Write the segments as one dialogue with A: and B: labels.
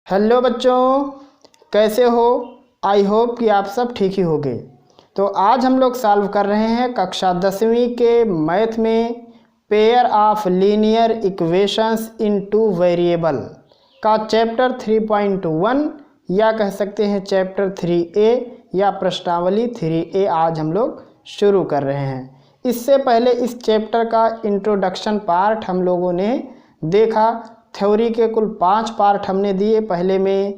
A: Hello बच्चों, कैसे हो। आई होप कि आप सब ठीक ही होंगे। तो आज हम लोग सॉल्व कर रहे हैं कक्षा 10वीं के मैथ में pair of linear equations in two variable का चैप्टर 3.1 या कह सकते हैं चैप्टर 3A या प्रश्नावली 3A आज हम लोग शुरू कर रहे हैं। इससे पहले इस चैप्टर का इंट्रोडक्शन पार्ट हम लोगों ने देखा। थ्योरी के कुल 5 पार्ट हमने दिए। पहले में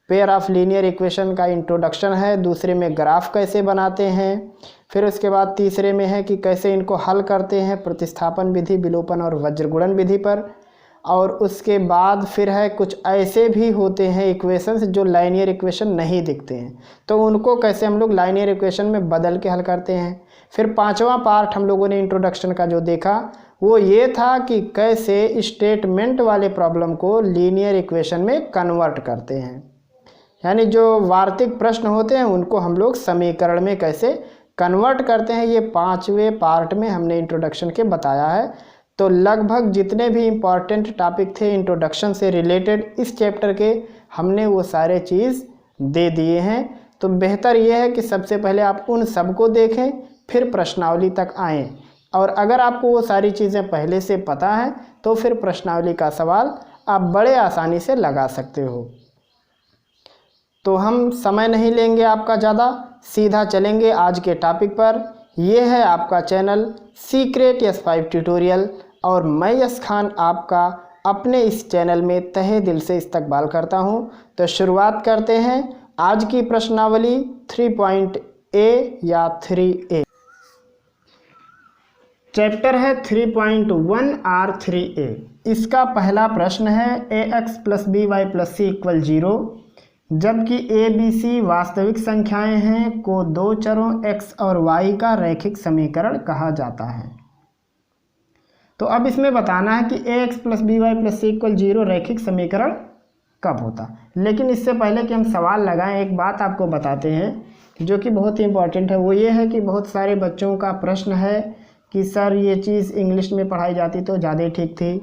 A: पेयर ऑफ लीनियर इक्वेशन का इंट्रोडक्शन है, दूसरे में ग्राफ कैसे बनाते हैं, फिर उसके बाद तीसरे में है कि कैसे इनको हल करते हैं प्रतिस्थापन विधि, विलोपन और वज्रगुणन विधि पर। और उसके बाद फिर है कुछ ऐसे भी होते हैं इक्वेशंस जो लाइनियर इक्वेशन नहीं दिखते हैं, तो उनको कैसे हम लोग लाइनियर इक्वेशन में बदल के हल करते हैं। फिर 5वां पार्ट हम लोगों ने इंट्रोडक्शन का जो देखा वो ये था कि कैसे स्टेटमेंट वाले प्रॉब्लम को लीनियर इक्वेशन में कन्वर्ट करते हैं, यानी जो वार्तिक प्रश्न होते हैं उनको हम लोग समीकरण में कैसे कन्वर्ट करते हैं। ये 5वें पार्ट में हमने इंट्रोडक्शन के बताया है। तो लगभग जितने भी इम्पॉर्टेंट टॉपिक थे इंट्रोडक्शन से रिलेटेड इस चैप्टर के, हमने वो सारे चीज़ दे दिए हैं। तो बेहतर ये है कि सबसे पहले आप उन सबको देखें, फिर प्रश्नावली तक आएँ। और अगर आपको वो सारी चीज़ें पहले से पता है तो फिर प्रश्नावली का सवाल आप बड़े आसानी से लगा सकते हो। तो हम समय नहीं लेंगे आपका ज़्यादा, सीधा चलेंगे आज के टॉपिक पर। ये है आपका चैनल सीक्रेट यस5 ट्यूटोरियल और मैं यस खान आपका अपने इस चैनल में तहे दिल से इस्तकबाल करता हूँ। तो शुरुआत करते हैं आज की प्रश्नावली 3.A या 3A। चैप्टर है 3.1 और 3A। इसका पहला प्रश्न है ax + by + c = 0 जबकि a b c वास्तविक संख्याएं हैं को दो चरों x और y का रैखिक समीकरण कहा जाता है। तो अब इसमें बताना है कि ax + by + c = 0 रैखिक समीकरण कब होता। लेकिन इससे पहले कि हम सवाल लगाएं एक बात आपको बताते हैं जो कि बहुत ही इम्पोर्टेंट है। वो ये है कि बहुत सारे बच्चों का प्रश्न है कि सर ये चीज़ इंग्लिश में पढ़ाई जाती तो ज़्यादा ठीक थी,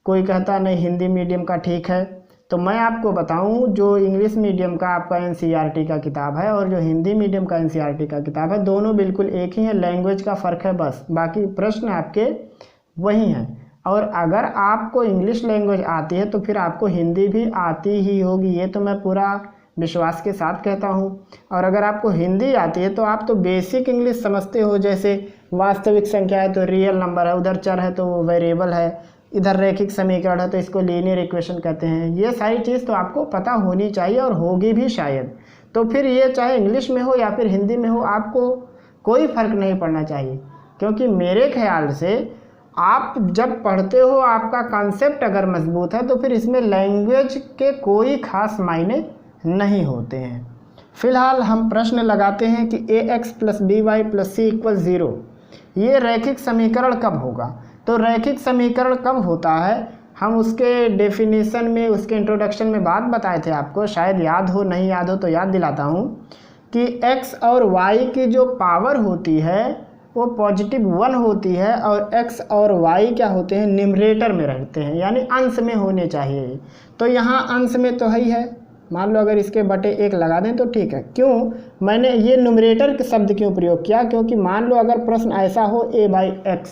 A: कोई कहता नहीं हिंदी मीडियम का ठीक है। तो मैं आपको बताऊं, जो इंग्लिश मीडियम का आपका एनसीईआरटी का किताब है और जो हिंदी मीडियम का एनसीईआरटी का किताब है, दोनों बिल्कुल एक ही है, लैंग्वेज का फ़र्क है बस, बाकी प्रश्न आपके वही हैं। और अगर आपको इंग्लिश लैंग्वेज आती है तो फिर आपको हिंदी भी आती ही होगी, ये तो मैं पूरा विश्वास के साथ कहता हूँ। और अगर आपको हिंदी आती है तो आप तो बेसिक इंग्लिश समझते हो, जैसे वास्तविक संख्या है तो रियल नंबर है, उधर चर है तो वो वेरिएबल है, इधर रैखिक समीकरण है तो इसको लीनियर इक्वेशन कहते हैं। ये सारी चीज़ तो आपको पता होनी चाहिए और होगी भी शायद। तो फिर ये चाहे इंग्लिश में हो या फिर हिंदी में हो, आपको कोई फ़र्क नहीं पड़ना चाहिए, क्योंकि मेरे ख्याल से आप जब पढ़ते हो आपका कॉन्सेप्ट अगर मजबूत है तो फिर इसमें लैंग्वेज के कोई ख़ास मायने नहीं होते हैं। फिलहाल हम प्रश्न लगाते हैं कि ax + by + c = 0 ये रैखिक समीकरण कब होगा। तो रैखिक समीकरण कब होता है हम उसके डेफिनेशन में, उसके इंट्रोडक्शन में बात बताए थे आपको, शायद याद हो, नहीं याद हो तो याद दिलाता हूँ कि x और y की जो पावर होती है वो +1 होती है और x और y क्या होते हैं, न्यूमरेटर में रहते हैं, यानी अंश में होने चाहिए। तो यहाँ अंश में तो है ही है, मान लो अगर इसके बटे 1 लगा दें तो ठीक है। क्यों मैंने ये न्यूमरेटर के शब्द क्यों प्रयोग किया, क्योंकि मान लो अगर प्रश्न ऐसा हो a/x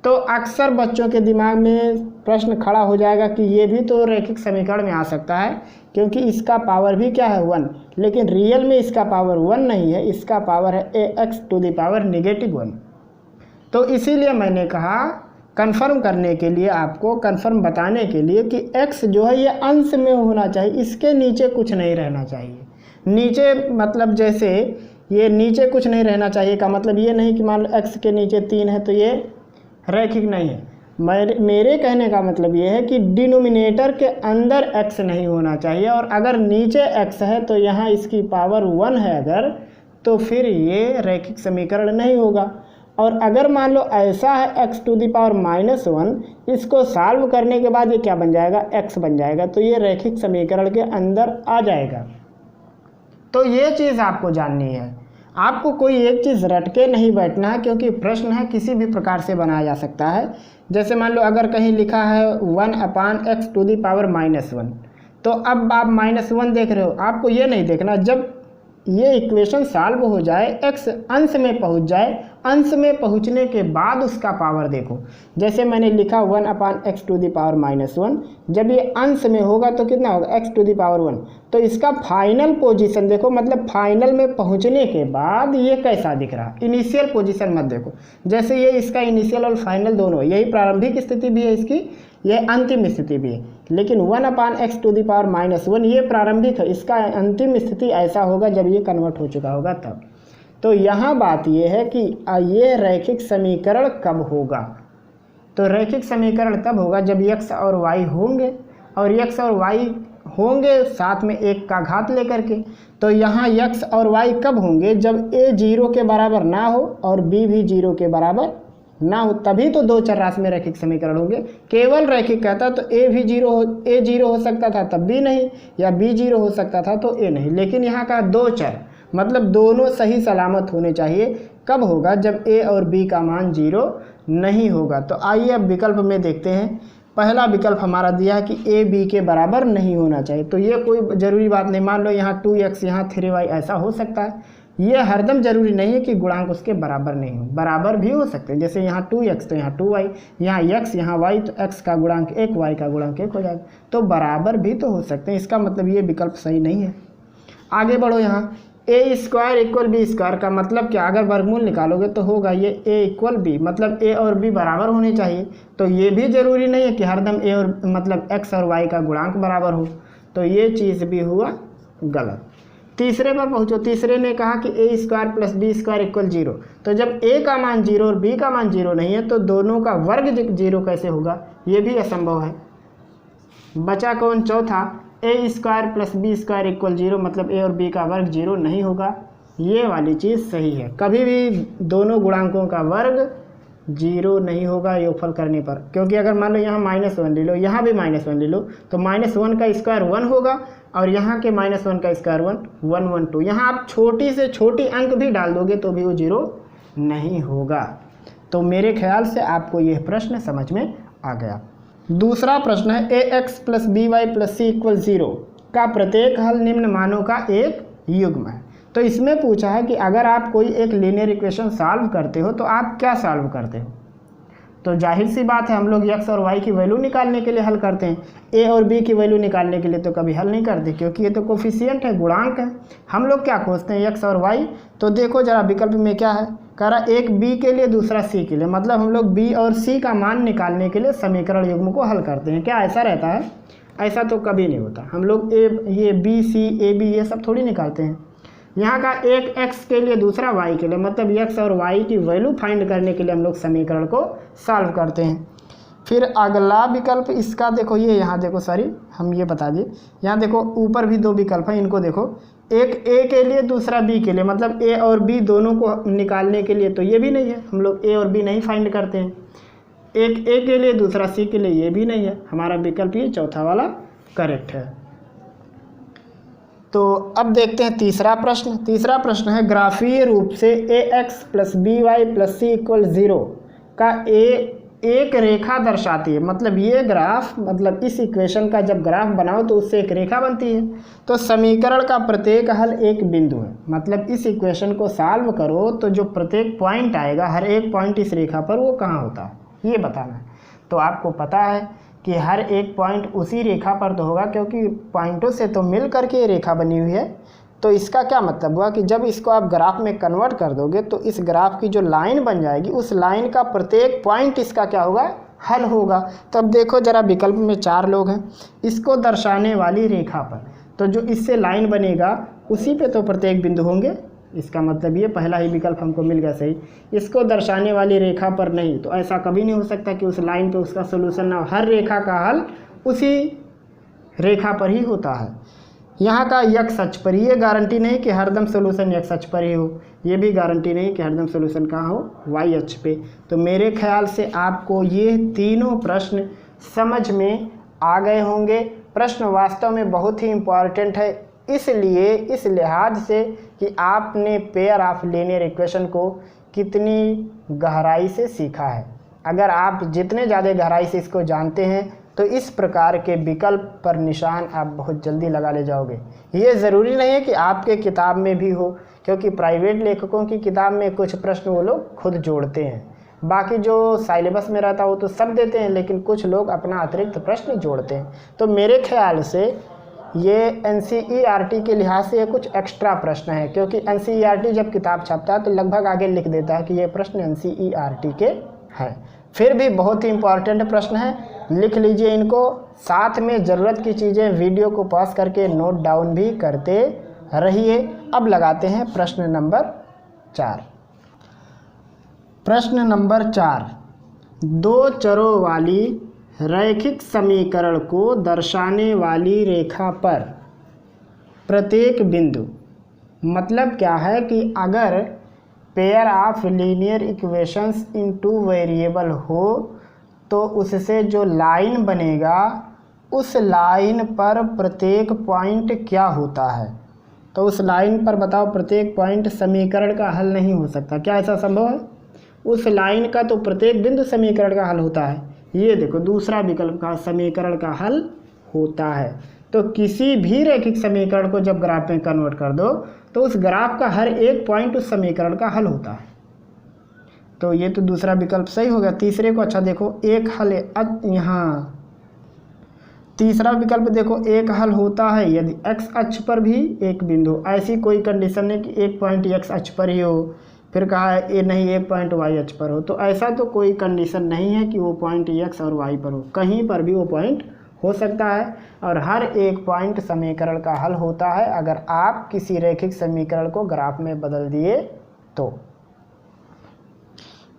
A: तो अक्सर बच्चों के दिमाग में प्रश्न खड़ा हो जाएगा कि ये भी तो रैखिक समीकरण में आ सकता है, क्योंकि इसका पावर भी क्या है 1, लेकिन रियल में इसका पावर 1 नहीं है, इसका पावर है ax⁻⁻1। तो इसीलिए मैंने कहा कंफर्म करने के लिए, आपको कंफर्म बताने के लिए कि x जो है ये अंश में होना चाहिए, इसके नीचे कुछ नहीं रहना चाहिए। नीचे मतलब जैसे ये नीचे कुछ नहीं रहना चाहिए का मतलब ये नहीं कि मान लो x के नीचे 3 है तो ये रैखिक नहीं है। मेरे कहने का मतलब ये है कि डिनोमिनेटर के अंदर x नहीं होना चाहिए, और अगर नीचे x है तो यहाँ इसकी पावर 1 है अगर, तो फिर ये रैखिक समीकरण नहीं होगा। और अगर मान लो ऐसा है x⁻⁻1, इसको सॉल्व करने के बाद ये क्या बन जाएगा, x बन जाएगा, तो ये रैखिक समीकरण के अंदर आ जाएगा। तो ये चीज़ आपको जाननी है। आपको कोई एक चीज़ रट के नहीं बैठना है, क्योंकि प्रश्न है किसी भी प्रकार से बनाया जा सकता है। जैसे मान लो अगर कहीं लिखा है 1/x⁻⁻1, तो अब आप -1 देख रहे हो, आपको ये नहीं देखना जब ये इक्वेशन सॉल्व हो जाए, x अंश में पहुंच जाए, अंश में पहुंचने के बाद उसका पावर देखो। जैसे मैंने लिखा 1/x⁻⁻1, जब ये अंश में होगा तो कितना होगा x⁻1, तो इसका फाइनल पोजीशन देखो, मतलब फाइनल में पहुंचने के बाद ये कैसा दिख रहा। इनिशियल पोजीशन मत देखो, जैसे ये इसका इनिशियल और फाइनल दोनों, यही प्रारंभिक स्थिति भी है इसकी, यह अंतिम स्थिति भी है। लेकिन 1/x⁻1 ये प्रारंभिक है, इसका अंतिम स्थिति ऐसा होगा जब ये कन्वर्ट हो चुका होगा तब। तो यहाँ बात ये है कि ये रैखिक समीकरण कब होगा, तो रैखिक समीकरण तब होगा जब x और y होंगे, और x और y होंगे साथ में 1 का घात लेकर के। तो यहाँ x और y कब होंगे, जब a 0 के बराबर ना हो और b भी 0 के बराबर ना हो, तभी तो दो चर राशि में रैखिक समीकरण होंगे। केवल रैखिक कहता तो a 0 हो सकता था तब b नहीं, या b 0 हो सकता था तो a नहीं। लेकिन यहाँ का दो चर मतलब दोनों सही सलामत होने चाहिए। कब होगा, जब a और b का मान 0 नहीं होगा। तो आइए अब विकल्प में देखते हैं। पहला विकल्प हमारा दिया है कि a b के बराबर नहीं होना चाहिए, तो ये कोई ज़रूरी बात नहीं। मान लो यहाँ 2x यहाँ 3y ऐसा हो सकता है, ये हरदम जरूरी नहीं है कि गुणांक उसके बराबर नहीं हो, बराबर भी हो सकते हैं। जैसे यहाँ 2x तो यहाँ 2y, यहाँ x यहाँ y, तो x का गुणांक 1 y का गुणांक 1 हो जाएगा, तो बराबर भी तो हो सकते हैं। इसका मतलब ये विकल्प सही नहीं है। आगे बढ़ो, यहाँ a² = b² का मतलब क्या, अगर वर्गमूल निकालोगे तो होगा ये a = b, मतलब a और b बराबर होने चाहिए। तो ये भी जरूरी नहीं है कि हरदम a और मतलब x और y का गुणांक बराबर हो, तो ये चीज़ भी हुआ गलत। तीसरे पर पहुँचो, तीसरे ने कहा कि a² + b² = 0, तो जब a का मान 0 और b का मान 0 नहीं है तो दोनों का वर्ग 0 कैसे होगा, ये भी असंभव है। बचा कौन, चौथा, a² + b² = 0, मतलब a और b का वर्ग 0 नहीं होगा। ये वाली चीज़ सही है, कभी भी दोनों गुणांकों का वर्ग 0 नहीं होगा योगफल करने पर, क्योंकि अगर मान लो यहाँ -1 ले लो, यहाँ भी -1 ले लो, तो -1 का स्क्वायर 1 होगा, और यहाँ के -1 का स्क्वायर 1 1 2। यहाँ आप छोटी से छोटी अंक भी डाल दोगे तो भी वो 0 नहीं होगा। तो मेरे ख्याल से आपको यह प्रश्न समझ में आ गया। दूसरा प्रश्न है ax + by + c = 0 का प्रत्येक हल निम्न मानों का एक युग्म है। तो इसमें पूछा है कि अगर आप कोई एक लीनियर इक्वेशन सॉल्व करते हो तो आप क्या सॉल्व करते हो। तो जाहिर सी बात है हम लोग x और y की वैल्यू निकालने के लिए हल करते हैं, a और b की वैल्यू निकालने के लिए तो कभी हल नहीं करते, क्योंकि ये तो कोफिशिएंट है, गुणांक है। हम लोग क्या खोजते हैं, x और y। तो देखो जरा विकल्प में क्या है, कह रहा एक b के लिए दूसरा c के लिए, मतलब हम लोग b और c का मान निकालने के लिए समीकरण युग्म को हल करते हैं। क्या ऐसा रहता है, ऐसा तो कभी नहीं होता। हम लोग ये b c a b ये सब थोड़ी निकालते हैं। यहाँ का एक x के लिए दूसरा y के लिए, मतलब x और y की वैल्यू फाइंड करने के लिए हम लोग समीकरण को सॉल्व करते हैं। फिर अगला विकल्प इसका देखो, ये यहाँ देखो, सॉरी हम ये बता दिए, यहाँ देखो ऊपर भी दो विकल्प हैं, इनको देखो, एक a के लिए दूसरा b के लिए, मतलब a और b दोनों को निकालने के लिए, तो ये भी नहीं है, हम लोग a और b नहीं फाइंड करते हैं। एक a के लिए दूसरा c के लिए, ये भी नहीं है। हमारा विकल्प ये चौथा वाला करेक्ट है। तो अब देखते हैं तीसरा प्रश्न। तीसरा प्रश्न है ग्राफीय रूप से ax + by + c = 0 का एक रेखा दर्शाती है। मतलब ये ग्राफ, मतलब इस इक्वेशन का जब ग्राफ बनाओ तो उससे एक रेखा बनती है। तो समीकरण का प्रत्येक हल एक बिंदु है, मतलब इस इक्वेशन को सॉल्व करो तो जो प्रत्येक पॉइंट आएगा, हर एक पॉइंट इस रेखा पर वो कहाँ होता है ये बताना है। तो आपको पता है कि हर एक पॉइंट उसी रेखा पर तो होगा, क्योंकि पॉइंटों से तो मिल करके ये रेखा बनी हुई है। तो इसका क्या मतलब हुआ कि जब इसको आप ग्राफ में कन्वर्ट कर दोगे तो इस ग्राफ की जो लाइन बन जाएगी, उस लाइन का प्रत्येक पॉइंट इसका क्या होगा, हल होगा। तब देखो जरा विकल्प में 4 लोग हैं, इसको दर्शाने वाली रेखा पर, तो जो इससे लाइन बनेगा उसी पे तो प्रत्येक बिंदु होंगे। इसका मतलब ये पहला ही विकल्प हमको मिल गया सही। इसको दर्शाने वाली रेखा पर नहीं, तो ऐसा कभी नहीं हो सकता कि उस लाइन पे उसका सोल्यूशन ना हो। हर रेखा का हल उसी रेखा पर ही होता है। यहाँ का x अक्ष पर, ये गारंटी नहीं कि हरदम सोल्यूशन x अक्ष पर ही हो, ये भी गारंटी नहीं कि हरदम सोल्यूशन कहाँ हो, y अक्ष पे। तो मेरे ख्याल से आपको ये तीनों प्रश्न समझ में आ गए होंगे। प्रश्न वास्तव में बहुत ही इम्पॉर्टेंट है, इसलिए इस लिहाज से कि आपने पेयर ऑफ लीनियर इक्वेशन को कितनी गहराई से सीखा है। अगर आप जितने ज़्यादा गहराई से इसको जानते हैं तो इस प्रकार के विकल्प पर निशान आप बहुत जल्दी लगा ले जाओगे। ये ज़रूरी नहीं है कि आपके किताब में भी हो, क्योंकि प्राइवेट लेखकों की किताब में कुछ प्रश्न वो लोग खुद जोड़ते हैं, बाकी जो सिलेबस में रहता हो तो सब देते हैं, लेकिन कुछ लोग अपना अतिरिक्त प्रश्न जोड़ते हैं। तो मेरे ख्याल से ये NCERT के लिहाज से ये कुछ एक्स्ट्रा प्रश्न है, क्योंकि NCERT जब किताब छापता है तो लगभग आगे लिख देता है कि ये प्रश्न NCERT के हैं। फिर भी बहुत ही इम्पॉर्टेंट प्रश्न है, लिख लीजिए इनको। साथ में ज़रूरत की चीज़ें वीडियो को पॉज करके नोट डाउन भी करते रहिए। अब लगाते हैं प्रश्न नंबर 4। प्रश्न नंबर 4, दो चरों वाली रैखिक समीकरण को दर्शाने वाली रेखा पर प्रत्येक बिंदु, मतलब क्या है कि अगर pair of linear equations in two variable हो तो उससे जो लाइन बनेगा उस लाइन पर प्रत्येक पॉइंट क्या होता है। तो उस लाइन पर बताओ प्रत्येक पॉइंट समीकरण का हल नहीं हो सकता। क्या ऐसा संभव है? उस लाइन का तो प्रत्येक बिंदु समीकरण का हल होता है। ये देखो दूसरा विकल्प का समीकरण का हल होता है। तो किसी भी रैखिक समीकरण को जब ग्राफ में कन्वर्ट कर दो तो उस ग्राफ का हर एक पॉइंट उस समीकरण का हल होता है। तो ये तो दूसरा विकल्प सही हो गया। तीसरे को अच्छा देखो, एक हल यहाँ तीसरा विकल्प देखो, एक हल होता है यदि x अक्ष पर भी एक बिंदु, ऐसी कोई कंडीशन है कि एक पॉइंट x अक्ष पर ही हो। फिर कहा है ये नहीं एक पॉइंट y अक्ष पर हो, तो ऐसा तो कोई कंडीशन नहीं है कि वो पॉइंट x और y पर हो, कहीं पर भी वो पॉइंट हो सकता है। और हर एक पॉइंट समीकरण का हल होता है अगर आप किसी रैखिक समीकरण को ग्राफ में बदल दिए तो।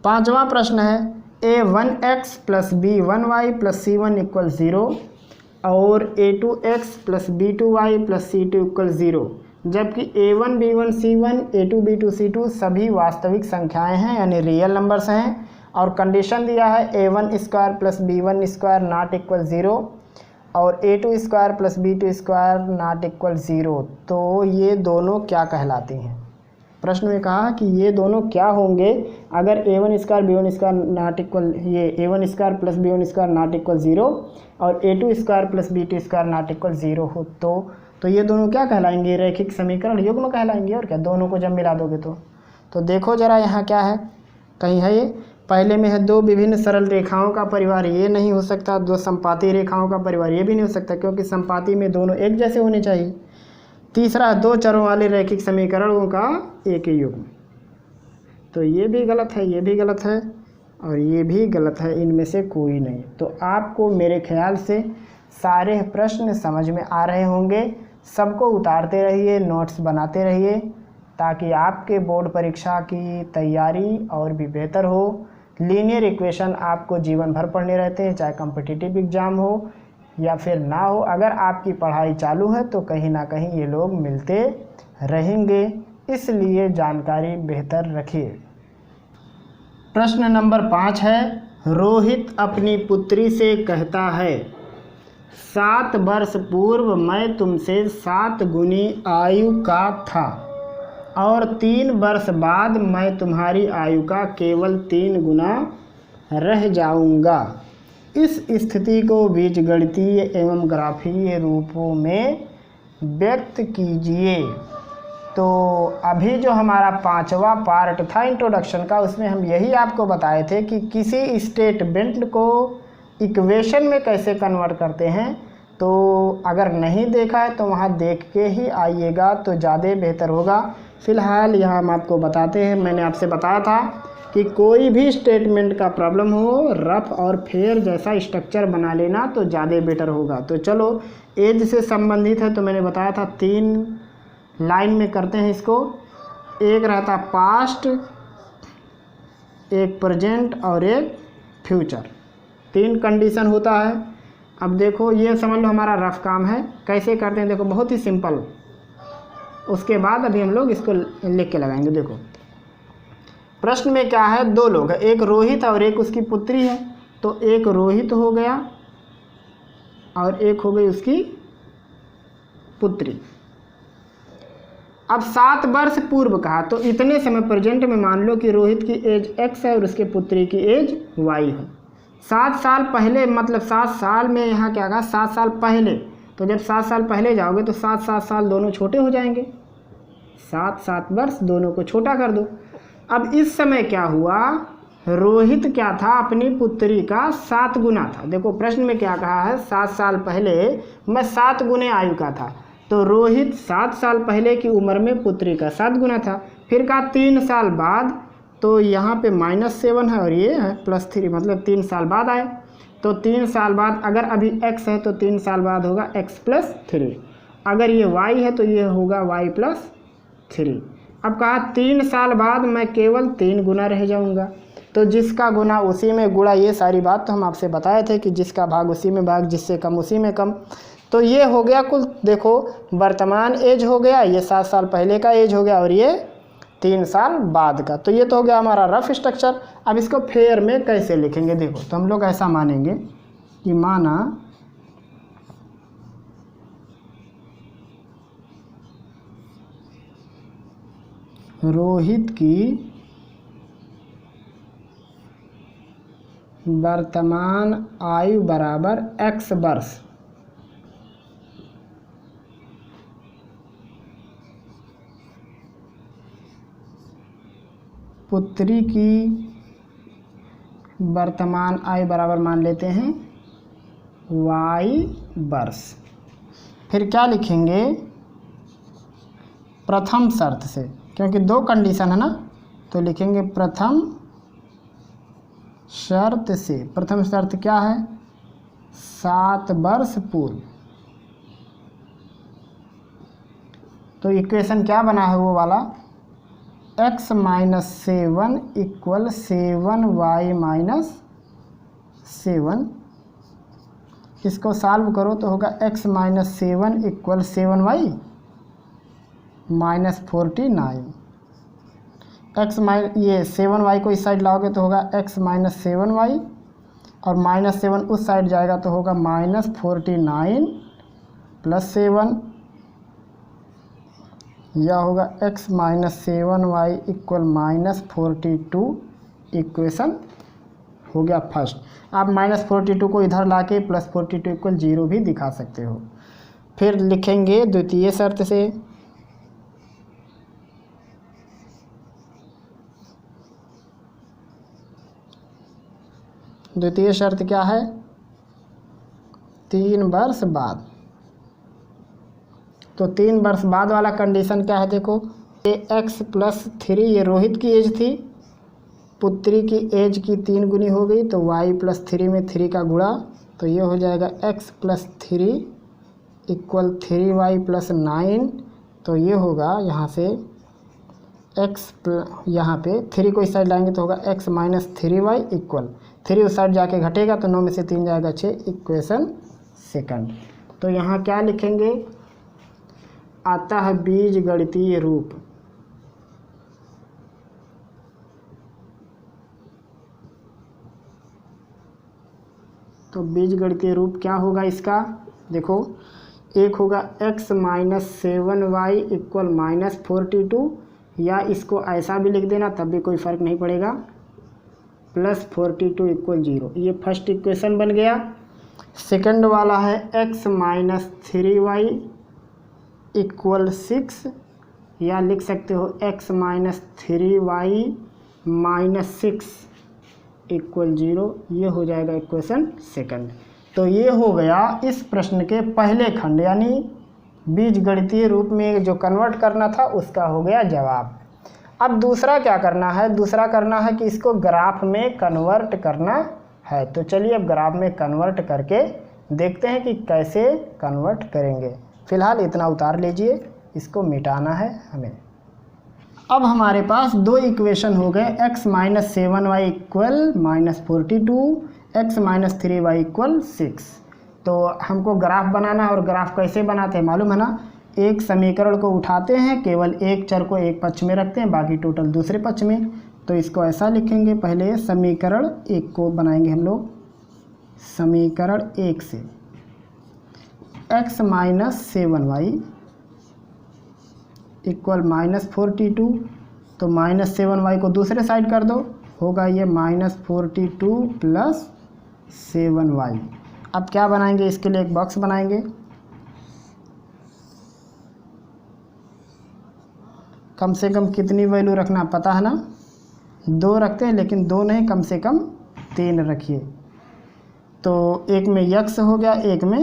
A: पांचवा प्रश्न है, a1x + b1y + c1 = 0 और a2x + b2y + c2 = 0, जबकि a1 b1 c1 a2 b2 c2 सभी वास्तविक संख्याएं हैं, यानी रियल नंबर्स हैं। और कंडीशन दिया है a1² + b1² ≠ 0 और a2² + b2² ≠ 0। तो ये दोनों क्या कहलाती हैं? प्रश्न में कहा कि ये दोनों क्या होंगे अगर a1² b1² ये a1² + b1² ≠ 0 और a2² + b2² ≠ 0 हो तो ये दोनों क्या कहलाएंगे? रैखिक समीकरण युग्म कहलाएंगे। और क्या, दोनों को जब मिला दोगे तो देखो जरा यहाँ क्या है, कहीं है ये पहले में है दो विभिन्न सरल रेखाओं का परिवार, ये नहीं हो सकता। दो संपाती रेखाओं का परिवार, ये भी नहीं हो सकता क्योंकि संपाती में दोनों एक जैसे होने चाहिए। तीसरा है दो चरों वाले रैखिक समीकरणों का एक ही युग्म, तो ये भी गलत है, ये भी गलत है और ये भी गलत है, इनमें से कोई नहीं। तो आपको मेरे ख्याल से सारे प्रश्न समझ में आ रहे होंगे। सबको उतारते रहिए, नोट्स बनाते रहिए ताकि आपके बोर्ड परीक्षा की तैयारी और भी बेहतर हो। लीनियर इक्वेशन आपको जीवन भर पढ़ने रहते हैं, चाहे कॉम्पिटिटिव एग्ज़ाम हो या फिर ना हो। अगर आपकी पढ़ाई चालू है तो कहीं ना कहीं ये लोग मिलते रहेंगे, इसलिए जानकारी बेहतर रखिए। प्रश्न नंबर 5 है, रोहित अपनी पुत्री से कहता है 7 वर्ष पूर्व मैं तुमसे 7 गुनी आयु का था और 3 वर्ष बाद मैं तुम्हारी आयु का केवल 3 गुना रह जाऊंगा। इस स्थिति को बीजगणितीय एवं ग्राफीय रूपों में व्यक्त कीजिए। तो अभी जो हमारा 5वां पार्ट था इंट्रोडक्शन का, उसमें हम यही आपको बताए थे कि किसी स्टेटमेंट को इक्वेशन में कैसे कन्वर्ट करते हैं। तो अगर नहीं देखा है तो वहाँ देख के ही आइएगा तो ज़्यादा बेहतर होगा। फ़िलहाल यहाँ हम आपको बताते हैं, मैंने आपसे बताया था कि कोई भी स्टेटमेंट का प्रॉब्लम हो रफ और फेयर जैसा स्ट्रक्चर बना लेना तो ज़्यादा बेटर होगा। तो चलो एज से संबंधित है तो मैंने बताया था 3 लाइन में करते हैं इसको। एक रहता पास्ट, एक प्रेजेंट और एक फ्यूचर, 3 कंडीशन होता है। अब देखो ये समझ लो हमारा रफ काम है, कैसे करते हैं देखो, बहुत ही सिंपल। उसके बाद अभी हम लोग इसको लिख के लगाएंगे। देखो प्रश्न में क्या है, 2 लोग हैं, एक रोहित और एक उसकी पुत्री है। तो एक रोहित हो गया और एक हो गई उसकी पुत्री। अब 7 वर्ष पूर्व कहा, तो इतने समय प्रेजेंट में मान लो कि रोहित की एज x है और उसके पुत्री की एज y है। 7 साल पहले, मतलब 7 साल में यहाँ क्या कहा, 7 साल पहले, तो जब 7 साल पहले जाओगे तो 7 साल दोनों छोटे हो जाएंगे, 7 वर्ष दोनों को छोटा कर दो। अब इस समय क्या हुआ, रोहित क्या था, अपनी पुत्री का 7 गुना था। देखो प्रश्न में क्या कहा है, 7 साल पहले मैं 7 गुने आयु का था, तो रोहित 7 साल पहले की उम्र में पुत्री का 7 गुना था। फिर कहा 3 साल बाद, तो यहाँ पे -7 है और ये है +3, मतलब 3 साल बाद आए। तो 3 साल बाद अगर अभी x है तो 3 साल बाद होगा x + 3, अगर ये y है तो ये होगा y + 3। अब कहा 3 साल बाद मैं केवल 3 गुना रह जाऊंगा, तो जिसका गुना उसी में गुणा, ये सारी बात तो हम आपसे बताए थे कि जिसका भाग उसी में भाग, जिससे कम उसी में कम। तो ये हो गया कुल, देखो वर्तमान एज हो गया, ये 7 साल पहले का एज हो गया और ये 3 साल बाद का। तो ये तो हो गया हमारा रफ स्ट्रक्चर। अब इसको फेयर में कैसे लिखेंगे, देखो तो हम लोग ऐसा मानेंगे कि माना रोहित की वर्तमान आयु बराबर x वर्ष, पुत्री की वर्तमान आयु बराबर मान लेते हैं y वर्ष। फिर क्या लिखेंगे, प्रथम शर्त से, क्योंकि 2 कंडीशन है ना, तो लिखेंगे प्रथम शर्त से। प्रथम शर्त क्या है, 7 वर्ष पूर्व। तो इक्वेशन क्या बना है वो वाला, x - 7 = 7y - 7। इसको सॉल्व करो तो होगा x - 7 = 7y - 49। ये 7y को इस साइड लाओगे तो होगा x - 7y, और -7 उस साइड जाएगा तो होगा -49 + 7, यह होगा x - 7y = -42। इक्वेशन हो गया फर्स्ट। आप -42 को इधर लाके +42 = 0 भी दिखा सकते हो। फिर लिखेंगे द्वितीय शर्त से, द्वितीय शर्त क्या है, 3 वर्ष बाद। तो 3 वर्ष बाद वाला कंडीशन क्या है, देखो ये x + 3, ये रोहित की एज थी, पुत्री की एज की 3 गुनी हो गई, तो y + 3 में 3 का गुणा, तो ये हो जाएगा x + 3 = 3y + 9। तो ये होगा यहाँ से यहाँ पे 3 को इस साइड लाएंगे तो होगा x - 3y = 3 उस साइड जाके घटेगा तो 9 में से 3 जाएगा 6। Equation second. तो यहाँ क्या लिखेंगे, अतः बीजगणितीय रूप, तो बीजगणितीय रूप क्या होगा इसका, देखो एक होगा x - 7y = -42, या इसको ऐसा भी लिख देना तब भी कोई फ़र्क नहीं पड़ेगा, +42 = 0। ये फर्स्ट इक्वेशन बन गया। सेकंड वाला है x - 3y = 6, या लिख सकते हो x - 3y - 6 = 0। ये हो जाएगा इक्वेशन सेकंड। तो ये हो गया इस प्रश्न के पहले खंड, यानी बीजगणितीय रूप में जो कन्वर्ट करना था उसका हो गया जवाब। अब दूसरा क्या करना है, दूसरा करना है कि इसको ग्राफ में कन्वर्ट करना है। तो चलिए अब ग्राफ में कन्वर्ट करके देखते हैं कि कैसे कन्वर्ट करेंगे। फिलहाल इतना उतार लीजिए, इसको मिटाना है हमें। अब हमारे पास 2 इक्वेशन हो गए, x - 7y = -42, x - 3y = 6। तो हमको ग्राफ बनाना है, और ग्राफ कैसे बनाते हैं मालूम है ना, एक समीकरण को उठाते हैं, केवल एक चर को एक पक्ष में रखते हैं, बाकी टोटल दूसरे पक्ष में। तो इसको ऐसा लिखेंगे, पहले समीकरण 1 को बनाएंगे हम लोग। समीकरण 1 से x - 7y इक्वल -42, तो -7y को दूसरे साइड कर दो, होगा ये -42 प्लस 7y। अब क्या बनाएंगे, इसके लिए एक बॉक्स बनाएंगे। कम से कम कितनी वैल्यू रखना पता है ना, 2 रखते हैं, लेकिन 2 नहीं, कम से कम 3 रखिए। तो एक में x हो गया, एक में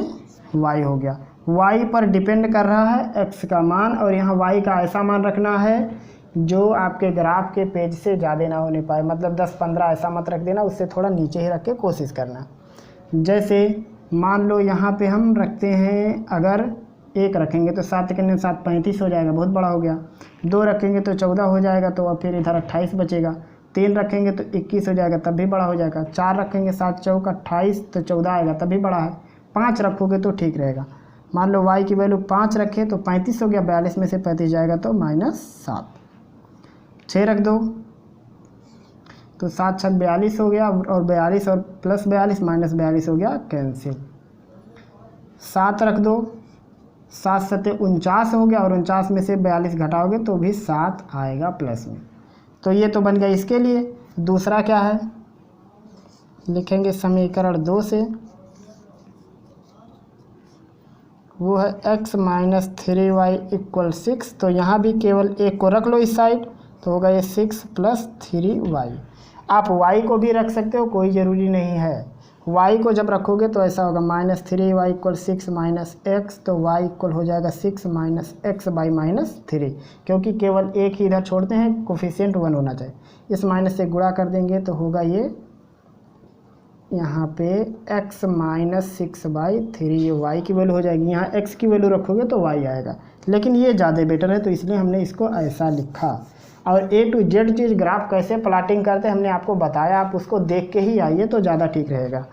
A: y हो गया। y पर डिपेंड कर रहा है x का मान, और यहाँ y का ऐसा मान रखना है जो आपके ग्राफ के पेज से ज़्यादा ना होने पाए, मतलब 10-15 ऐसा मत रख देना, उससे थोड़ा नीचे ही रख के कोशिश करना। जैसे मान लो यहाँ पे हम रखते हैं, अगर 1 रखेंगे तो 7 के 7 35 हो जाएगा, बहुत बड़ा हो गया। 2 रखेंगे तो 14 हो जाएगा, तो अब फिर इधर 28 बचेगा। 3 रखेंगे तो 21 हो जाएगा, तब भी बड़ा हो जाएगा। 4 रखेंगे 7 चौक 28, तो 14 आएगा, तब भी बड़ा है। 5 रखोगे तो ठीक रहेगा। मान लो y की वैल्यू 5 रखे तो 35 हो गया, 42 में से 35 जाएगा तो -7। 6 रख दो तो 7 6 42 हो गया, और 42 और प्लस 42 -42 हो गया, कैंसिल। 7 रख दो, 7 7 49 हो गया, और 49 में से 42 घटाओगे तो भी 7 आएगा प्लस में। तो ये तो बन गया इसके लिए। दूसरा क्या है, लिखेंगे समीकरण 2 से, वो है x - 3y = 6। तो यहाँ भी केवल एक को रख लो इस साइड, तो होगा ये 6 + 3y। आप y को भी रख सकते हो, कोई ज़रूरी नहीं है। y को जब रखोगे तो ऐसा होगा -3y = 6 - x, तो y इक्वल हो जाएगा 6 - x/- 3, क्योंकि केवल एक ही इधर छोड़ते हैं, कोफिशिएंट 1 होना चाहिए। इस माइनस से गुणा कर देंगे तो होगा ये यहाँ पे x - 6/3, ये y की वैल्यू हो जाएगी। यहाँ x की वैल्यू रखोगे तो y आएगा, लेकिन ये ज़्यादा बेटर है, तो इसलिए हमने इसको ऐसा लिखा। और A to Z cheese graph कैसे प्लाटिंग करते हैं हमने आपको बताया, आप उसको देख के ही आइए तो ज़्यादा ठीक रहेगा।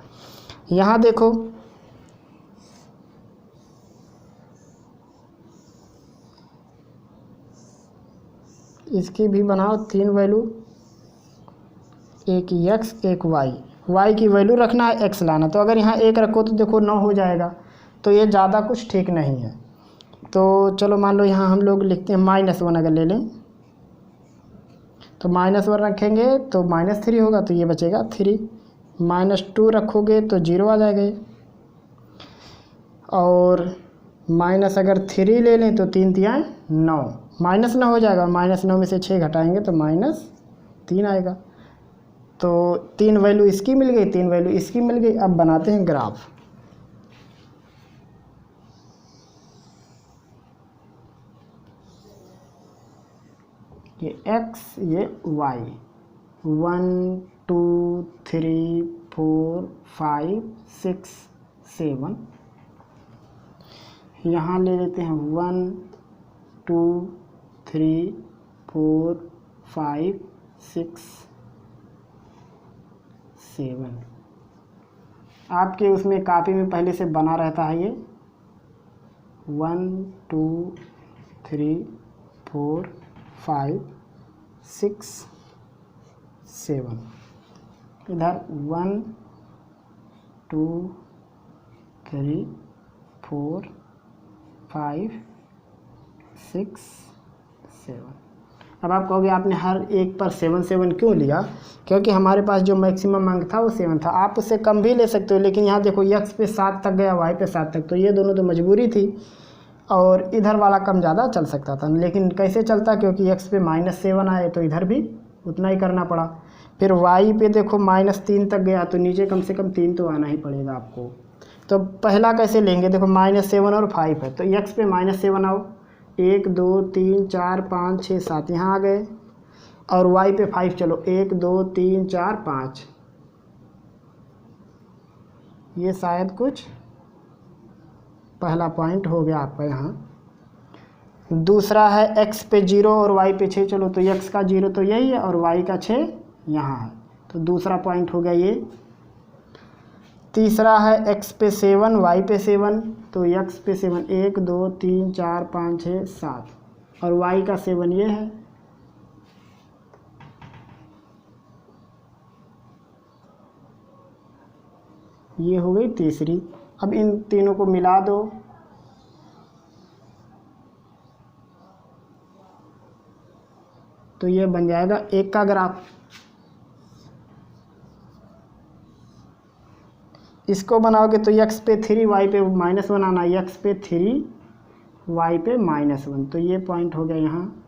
A: यहाँ देखो, इसकी भी बनाओ 3 वैल्यू, एक x एक y की वैल्यू रखना है, x लाना। तो अगर यहाँ 1 रखो तो देखो 9 हो जाएगा, तो ये ज़्यादा कुछ ठीक नहीं है। तो चलो मान लो यहाँ हम लोग लिखते हैं -1, अगर ले लें तो -1 रखेंगे तो -3 होगा, तो ये बचेगा 3। -2 रखोगे तो 0 आ जाएगा, और माइनस अगर 3 ले लें तो 3 3 9, -9 हो जाएगा, -9 में से 6 घटाएंगे तो -3 आएगा। तो 3 वैल्यू इसकी मिल गई, 3 वैल्यू इसकी मिल गई। अब बनाते हैं ग्राफ। ये x, ये y, 1 2 3 4 5 6 7। यहाँ ले लेते हैं 1 2 3 4 5 6 7। आपके उसमें कापी में पहले से बना रहता है ये 1 2 3 4 5 6 7। इधर 1 2 3 4 5 6 7। अब आप कहोगे आपने हर एक पर 7 7 क्यों लिया, क्योंकि हमारे पास जो मैक्सिमम अंक था वो 7 था। आप उससे कम भी ले सकते हो, लेकिन यहाँ देखो x पे 7 तक गया, y पे 7 तक, तो ये दोनों तो मजबूरी थी, और इधर वाला कम ज़्यादा चल सकता था। लेकिन कैसे चलता, क्योंकि x पे -7 आए तो इधर भी उतना ही करना पड़ा। फिर y पे देखो -3 तक गया, तो नीचे कम से कम 3 तो आना ही पड़ेगा आपको। तो पहला कैसे लेंगे, देखो -7 और 5 है, तो x पे -7 आओ, 1 2 3 4 5 6 7 यहाँ आ गए, और y पे 5 चलो, 1 2 3 4 5। ये शायद कुछ पहला पॉइंट हो गया आपका यहाँ। दूसरा है x पे 0 और y पे 6, चलो तो x का 0 तो यही है, और y का 6 यहाँ है, तो दूसरा पॉइंट हो गया ये। तीसरा है x पे 7 y पे 7, तो x पे 7 1 2 3 4 5 6 7, और y का 7 ये है। ये हो गई तीसरी। अब इन तीनों को मिला दो, तो ये बन जाएगा 1 का ग्राफ। इसको बनाओगे तो x पे 3 y पे -1 आना, x पे 3 y पे -1, तो ये पॉइंट हो गया यहाँ।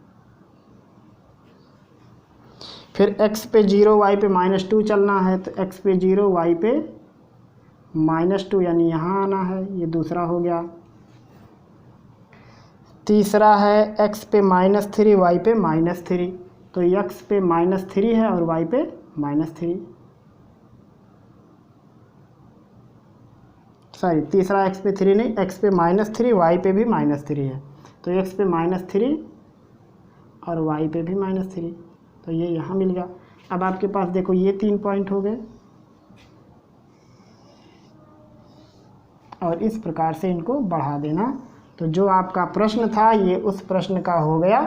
A: फिर x पे 0 y पे -2 चलना है, तो x पे 0 y पे -2 यानी यहाँ आना है, ये दूसरा हो गया। तीसरा है x पे -3 y पे -3, तो x पे -3 है और y पे -3, सॉरी तीसरा x पे 3 नहीं, x पे -3 y पे भी -3 है, तो x पे -3 और y पे भी -3, तो ये यहाँ मिल गया। अब आपके पास देखो ये 3 पॉइंट हो गए, और इस प्रकार से इनको बढ़ा देना। तो जो आपका प्रश्न था ये उस प्रश्न का हो गया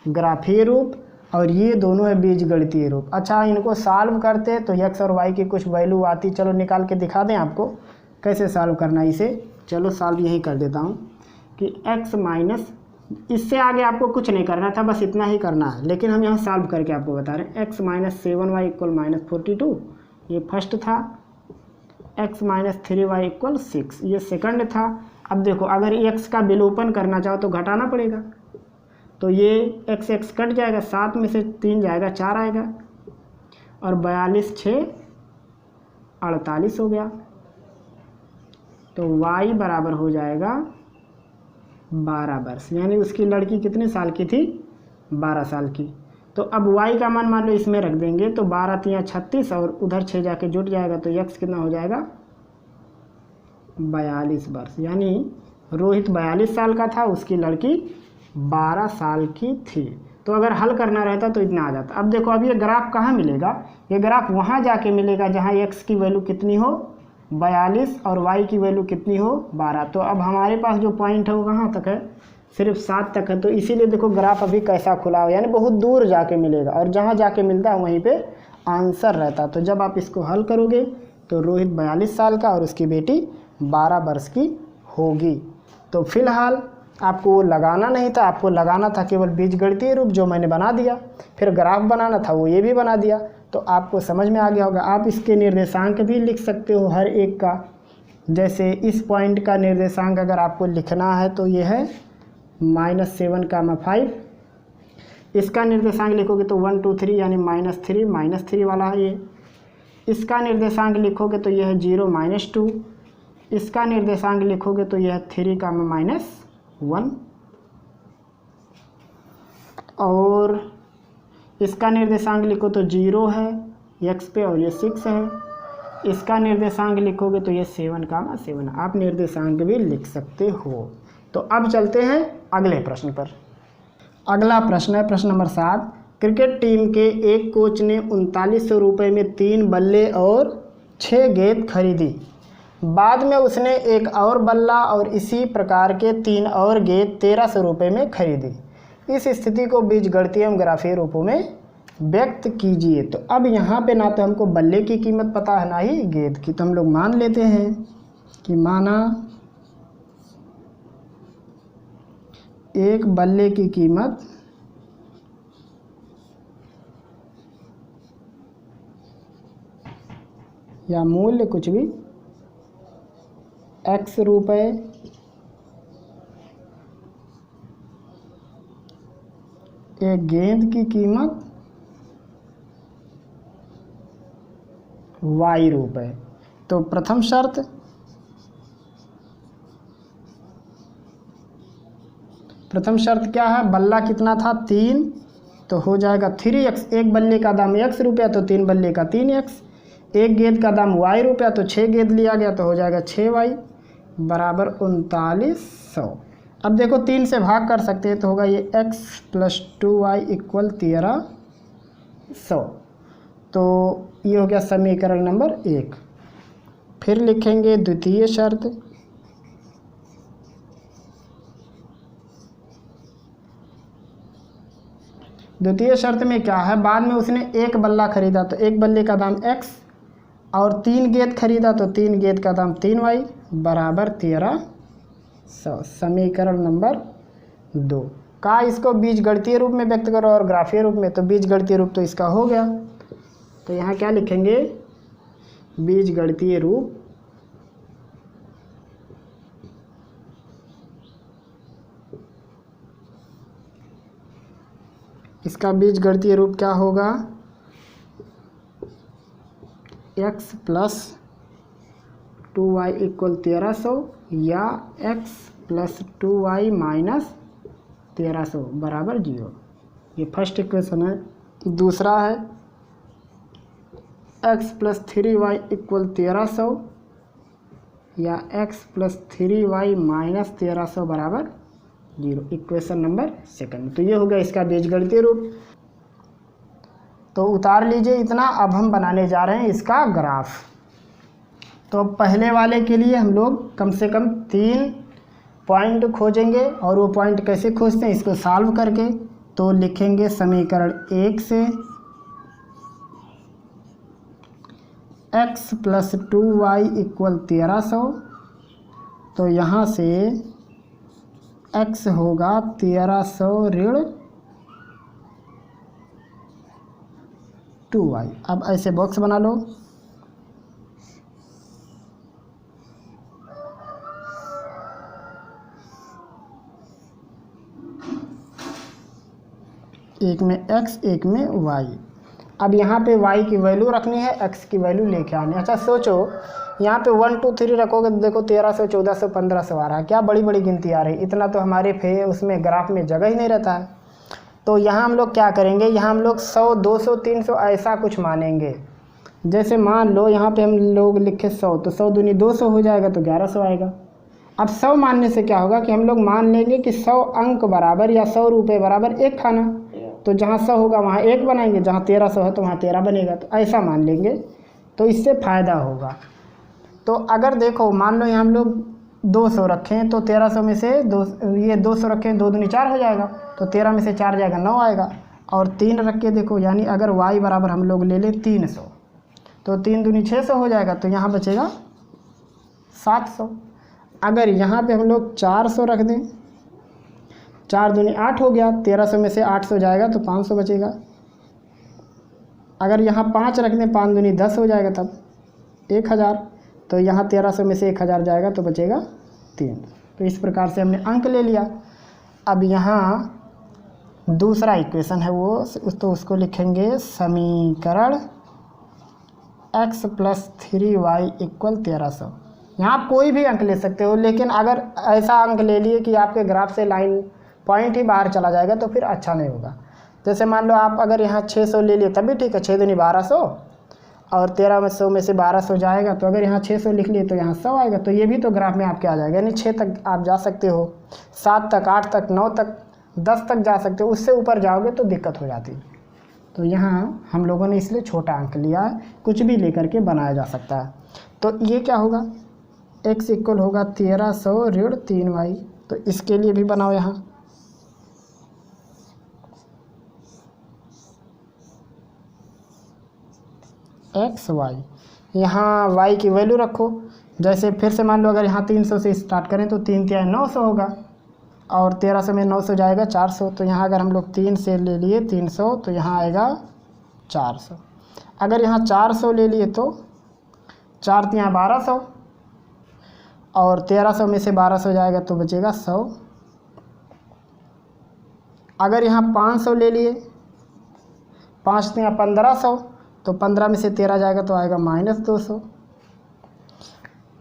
A: ग्राफीय रूप, और ये दोनों है बीजगणितीय रूप। अच्छा, इनको सॉल्व करते तो x और y की कुछ वैल्यू आती, चलो निकाल के दिखा दें आपको कैसे सॉल्व करना इसे। चलो सॉल्व यही कर देता हूँ कि x माइनस, इससे आगे आपको कुछ नहीं करना था, बस इतना ही करना है, लेकिन हम यहाँ सॉल्व करके आपको बता रहे हैं। x माइनस 7y इक्वल -42, ये फर्स्ट था। x माइनस 3y इक्वल 6, ये सेकंड था। अब देखो अगर x का विलोपन करना चाहो तो घटाना पड़ेगा, तो ये x कट जाएगा, 7 में से 3 जाएगा, 4 आएगा, और 42 6 48 हो गया। तो y बराबर हो जाएगा 12 वर्ष, यानी उसकी लड़की कितने साल की थी? 12 साल की। तो अब y का मान मान लो इसमें रख देंगे, तो 12 3 36 और उधर 6 जाके जुट जाएगा, तो x कितना हो जाएगा? 42 वर्ष, यानी रोहित 42 साल का था, उसकी लड़की 12 साल की थी। तो अगर हल करना रहता तो इतना आ जाता। अब देखो अब ये ग्राफ कहाँ मिलेगा? ये ग्राफ वहाँ जाके मिलेगा जहाँ x की वैल्यू कितनी हो? 42 और y की वैल्यू कितनी हो? 12। तो अब हमारे पास जो पॉइंट है वो कहाँ तक है? सिर्फ 7 तक है। तो इसीलिए देखो ग्राफ अभी कैसा खुला हो, यानी बहुत दूर जाके मिलेगा, और जहाँ जाके मिलता है वहीं पे आंसर रहता। तो जब आप इसको हल करोगे तो रोहित 42 साल का और उसकी बेटी 12 वर्ष की होगी। तो फिलहाल आपको वो लगाना नहीं था, आपको लगाना था केवल बीजगणितीय रूप, जो मैंने बना दिया। फिर ग्राफ बनाना था, वो ये भी बना दिया। तो आपको समझ में आ गया होगा। आप इसके निर्देशांक भी लिख सकते हो हर एक का। जैसे इस पॉइंट का निर्देशांक अगर आपको लिखना है तो ये है -7, 5। इसका निर्देशांक लिखोगे तो 1 2 3 यानी -3 वाला है ये। इसका निर्देशांक लिखोगे तो यह है 0 -2। इसका निर्देशांक लिखोगे तो यह है 3, -1। और इसका निर्देशांक लिखो तो 0 है x पे और ये 6 है। इसका निर्देशांक लिखोगे तो ये 7, आप निर्देशांक भी लिख सकते हो। तो अब चलते हैं अगले प्रश्न पर। अगला प्रश्न है प्रश्न नंबर 7। क्रिकेट टीम के एक कोच ने 3900 रुपये में 3 बल्ले और 6 गेंद खरीदी। बाद में उसने एक और बल्ला और इसी प्रकार के 3 और गेंद 1300 रुपये में खरीदी। इस स्थिति को बीजगणितीय एवं ग्राफीय रूपों में व्यक्त कीजिए। तो अब यहाँ पे ना तो हमको बल्ले की कीमत पता है ना ही गेंद की, तो हम लोग मान लेते हैं कि माना एक बल्ले की कीमत या मूल्य कुछ भी x रुपये एक गेंद की कीमत y रुपये। तो प्रथम शर्त क्या है? बल्ला कितना था? 3, तो हो जाएगा 3x। एक बल्ले का दाम x रुपया, तो 3 बल्ले का 3x। एक गेंद का दाम y रुपया, तो 6 गेंद लिया गया, तो हो जाएगा 6y बराबर 3900। अब देखो 3 से भाग कर सकते हैं, तो होगा ये x + 2y इक्वल 1300। तो ये हो गया समीकरण नंबर 1। फिर लिखेंगे द्वितीय शर्त। द्वितीय शर्त में क्या है? बाद में उसने एक बल्ला खरीदा, तो एक बल्ले का दाम x, और 3 गेंद खरीदा, तो 3 गेंद का दाम 3y बराबर 1300। समीकरण नंबर 2। कहा इसको बीजगणितीय रूप में व्यक्त करो और ग्राफीय रूप में, तो बीजगणितीय रूप तो इसका हो गया। तो यहाँ क्या लिखेंगे, बीजगणितीय रूप इसका बीजगणितीय रूप क्या होगा, x + 2y = 1300 या x + 2y - 1300 = 0। ये फर्स्ट इक्वेशन है। दूसरा है x + 3y = 1300 या x + 3y - 1300 = 0। Equation number second. तो ये हो गया इसका बीजगणितीय रूप। तो उतार लीजिए इतना। अब हम बनाने जा रहे हैं इसका ग्राफ। तो पहले वाले के लिए हम लोग कम से कम 3 पॉइंट खोजेंगे, और वो पॉइंट कैसे खोजते हैं, इसको सॉल्व करके। तो लिखेंगे समीकरण 1 से x + 2y = 1300, तो यहाँ से x होगा 1300 - 2y। अब ऐसे बॉक्स बना लो। एक में x एक में y। अब यहाँ पे y की वैल्यू रखनी है, x की वैल्यू लेके आनी है। अच्छा सोचो, यहाँ पे 1 2 3 रखोगे तो देखो 1300 1400 1500 आ रहा है। क्या बड़ी बड़ी गिनती आ रही है, इतना तो हमारे उसमें ग्राफ में जगह ही नहीं रहता है। तो यहाँ हम लोग क्या करेंगे, यहाँ हम लोग 100 200 300 ऐसा कुछ मानेंगे। जैसे मान लो यहाँ पे हम लोग लिखे 100, तो 100 दूनी 200 हो जाएगा, तो 1100 आएगा। अब 100 मानने से क्या होगा कि हम लोग मान लेंगे कि 100 अंक बराबर या 100 रुपये बराबर एक खाना। तो जहाँ 100 होगा वहाँ एक बनाएंगे, जहाँ 1300 है तो वहाँ 13 बनेगा। तो ऐसा मान लेंगे, तो इससे फ़ायदा होगा। तो अगर देखो मान लो यहाँ हम लोग 200 रखें, तो 1300 में से 200 रखें, 2 दूनी 4 हो जाएगा, तो 13 में से 4 जाएगा 9 आएगा। और 3 रख के देखो, यानी अगर y बराबर हम लोग ले लें 300, तो 3 दूनी 600 हो जाएगा, तो यहाँ बचेगा 700। अगर यहाँ पे हम लोग 400 रख दें, 4 दूनी 8 हो गया, 1300 में से 800 जाएगा तो 500 बचेगा। अगर यहाँ 5 रख दें, 5 दूनी 10 हो जाएगा, तब 1000। तो यहाँ 1300 में से 1000 जाएगा तो बचेगा 3। तो इस प्रकार से हमने अंक ले लिया। अब यहाँ दूसरा इक्वेशन है वो, तो उसको लिखेंगे समीकरण x + 3y = 1300। यहाँ आप कोई भी अंक ले सकते हो, लेकिन अगर ऐसा अंक ले लिए कि आपके ग्राफ से लाइन पॉइंट ही बाहर चला जाएगा तो फिर अच्छा नहीं होगा। जैसे मान लो आप अगर यहाँ 600 ले लिए तब भी ठीक है, 6 दूनी 1200, और 1300 में से 1200 जाएगा, तो अगर यहाँ 600 लिख लिए तो यहाँ 100 आएगा। तो ये भी तो ग्राफ में आपके आ जाएगा, यानी 6 तक आप जा सकते हो, 7 तक 8 तक 9 तक 10 तक जा सकते हो। उससे ऊपर जाओगे तो दिक्कत हो जाती है। तो यहाँ हम लोगों ने इसलिए छोटा अंक लिया है, कुछ भी लेकर के बनाया जा सकता है। तो ये क्या होगा, x = होगा 1300 - 3y। तो इसके लिए भी बनाओ यहाँ x y, यहाँ y की वैल्यू रखो। जैसे फिर से मान लो अगर यहाँ 300 से स्टार्ट करें तो 3 × 900 होगा, और 1300 में 900 जाएगा 400। तो यहाँ अगर हम लोग 3 से ले लिए 300, तो यहाँ आएगा 400। अगर यहाँ 400 ले लिए तो 4 × 1200, और 1300 में से 1200 जाएगा तो बचेगा 100। अगर यहाँ 500 ले लिए, 5 × 1500, तो 15 में से 13 जाएगा तो आएगा -200।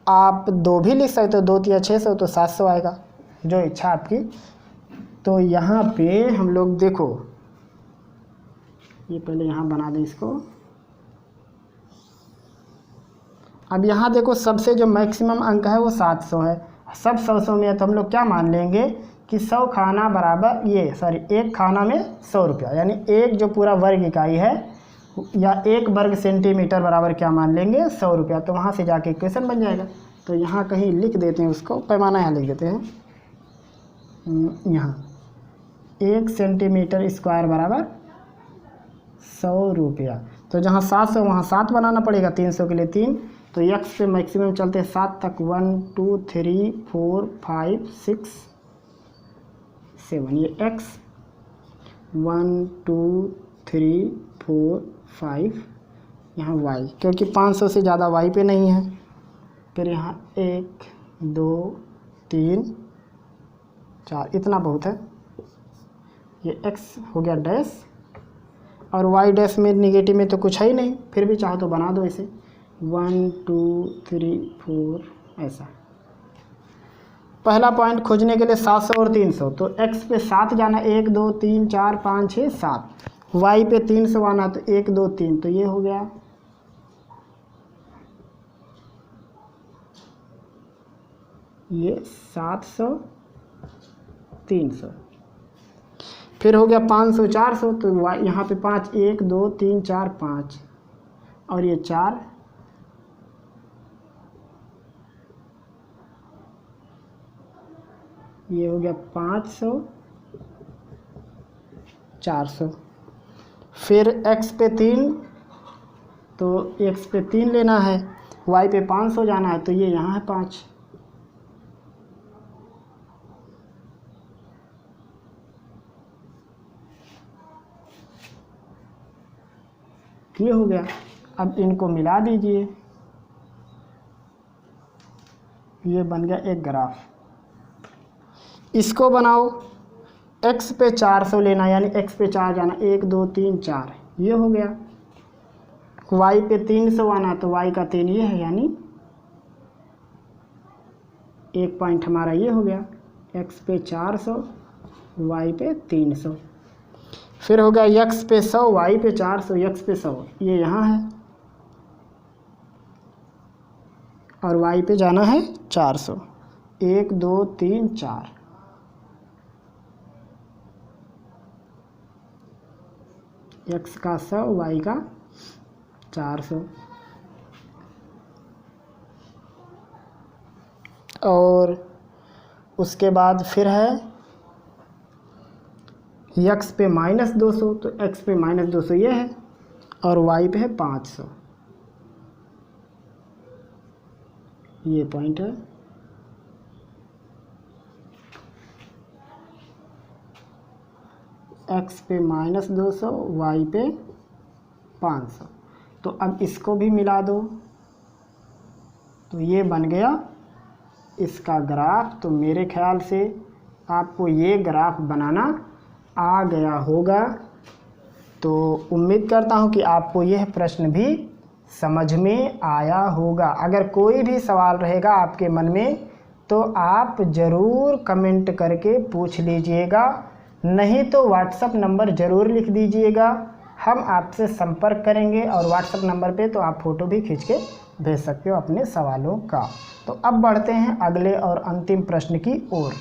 A: आप 2 भी लिख सकते हो, 2 × 600, तो 700 आएगा, जो इच्छा आपकी। तो यहाँ पे हम लोग देखो, ये पहले यहाँ बना दें इसको। अब यहाँ देखो सबसे जो मैक्सिमम अंक है वो 700 है। सब 100 में है, तो हम लोग क्या मान लेंगे कि 100 खाना बराबर एक खाना में 100 रुपया, यानी एक जो पूरा वर्ग इकाई है या 1 वर्ग सेंटीमीटर बराबर क्या मान लेंगे, 100 रुपया। तो वहाँ से जाके इक्वेशन बन जाएगा। तो यहाँ कहीं लिख देते हैं उसको, पैमाना यहाँ लिख देते हैं, यहाँ 1 सेंटीमीटर स्क्वायर बराबर 100 रुपया। तो जहाँ 700 वहाँ 7 बनाना पड़ेगा, 300 के लिए 3। तो x पे मैक्सिमम चलते हैं 7 तक, 1 2 3 4 5 6 7, ये x 1 2 3 4 5, यहाँ y, क्योंकि 500 से ज़्यादा y पे नहीं है। फिर यहाँ 1 2 3 4, इतना बहुत है। ये x हो गया डैश, और y डैश में निगेटिव में तो कुछ है ही नहीं, फिर भी चाहो तो बना दो इसे 1 2 3 4 ऐसा। पहला पॉइंट खोजने के लिए 700 और 300, तो x पे 7 जाना 1 2 3 4 5 6 7, y पे 300 आना तो 1 2 3, तो ये हो गया ये 700 300। फिर हो गया 500 400, तो y यहाँ पे 5 1 2 3 4 5, और ये 4, ये हो गया 500 400। फिर x पे 3, तो x पे 3 लेना है, y पे 500 जाना है, तो ये यहाँ है 5। ये हो गया। अब इनको मिला दीजिए, ये बन गया एक ग्राफ। इसको बनाओ, x पे 400 लेना, यानी x पे 4 जाना 1 2 3 4, ये हो गया। y पे 300 आना, तो y का 3 ये है, यानी एक पॉइंट हमारा ये हो गया। x पे 400 y पे 300। फिर हो गया x पे 100 y पे 400, x पे 100 ये यहाँ है, और y पे जाना है 400, 1 2 3 4, x का 100 y का 400। और उसके बाद फिर है x पे -200, तो x पे -200 ये है, और y पे है 500, ये पॉइंट है। x पे -200 y पे 500, तो अब इसको भी मिला दो, तो ये बन गया इसका ग्राफ। तो मेरे ख्याल से आपको ये ग्राफ बनाना आ गया होगा। तो उम्मीद करता हूँ कि आपको यह प्रश्न भी समझ में आया होगा। अगर कोई भी सवाल रहेगा आपके मन में तो आप ज़रूर कमेंट करके पूछ लीजिएगा, नहीं तो व्हाट्सएप नंबर ज़रूर लिख दीजिएगा, हम आपसे संपर्क करेंगे। और व्हाट्सएप नंबर पे तो आप फ़ोटो भी खींच के भेज सकते हो अपने सवालों का। तो अब बढ़ते हैं अगले और अंतिम प्रश्न की ओर।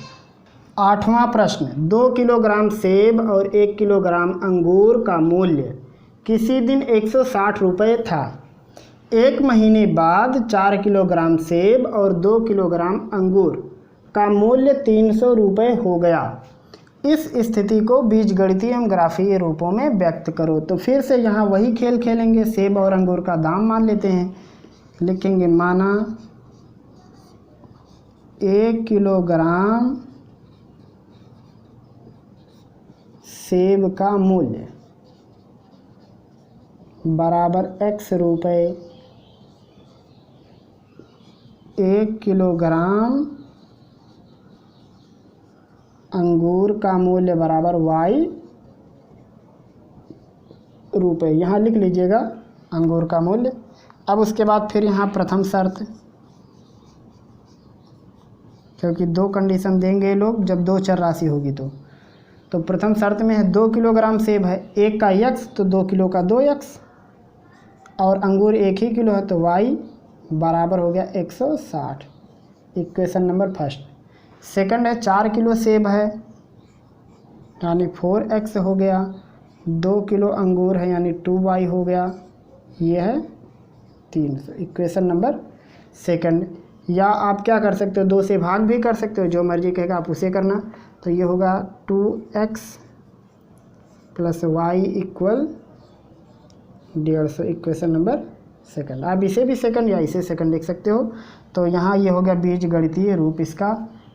A: 8वां प्रश्न, 2 किलोग्राम सेब और 1 किलोग्राम अंगूर का मूल्य किसी दिन 160 रुपये था। एक महीने बाद 4 किलोग्राम सेब और 2 किलोग्राम अंगूर का मूल्य 300 रुपये हो गया। इस स्थिति को बीजगणितीय एवं ग्राफीय रूपों में व्यक्त करो। तो फिर से यहाँ वही खेल खेलेंगे, सेब और अंगूर का दाम मान लेते हैं। लिखेंगे माना 1 किलोग्राम सेब का मूल्य बराबर x रुपये, 1 किलोग्राम अंगूर का मूल्य बराबर y रुपये। यहाँ लिख लीजिएगा अंगूर का मूल्य। अब उसके बाद फिर यहाँ प्रथम शर्त, क्योंकि 2 कंडीशन देंगे लोग जब 2 चर राशि होगी तो प्रथम शर्त में है 2 किलोग्राम सेब है, 1 का x तो 2 किलो का 2x, और अंगूर 1 ही किलो है तो y बराबर हो गया 160। Equation number first. सेकंड है 4 किलो सेब है यानी 4x हो गया, 2 किलो अंगूर है यानी 2y हो गया, ये है 300। Equation number second. या आप क्या कर सकते हो, 2 से भाग भी कर सकते हो, जो मर्जी कहेगा आप उसे करना। तो ये होगा 2x plus y equal 150। Equation number second. आप इसे भी सेकंड या इसे सेकंड लिख सकते हो। तो यहाँ ये हो गया बीजगणितीय रूप इसका